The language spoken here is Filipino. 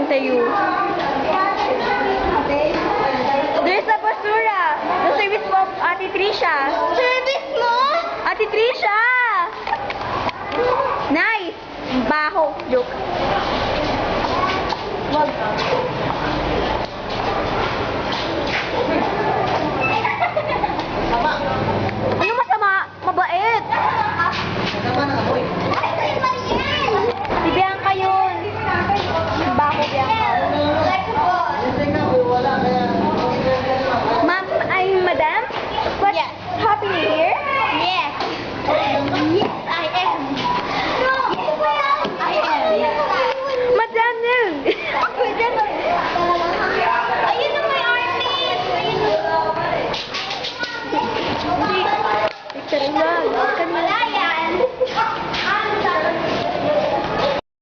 mag-interview. There's a basura. The service mo, Ate Trisha. Service mo? Ate Trisha! Nice! Baho. Joke. Wag. Tama.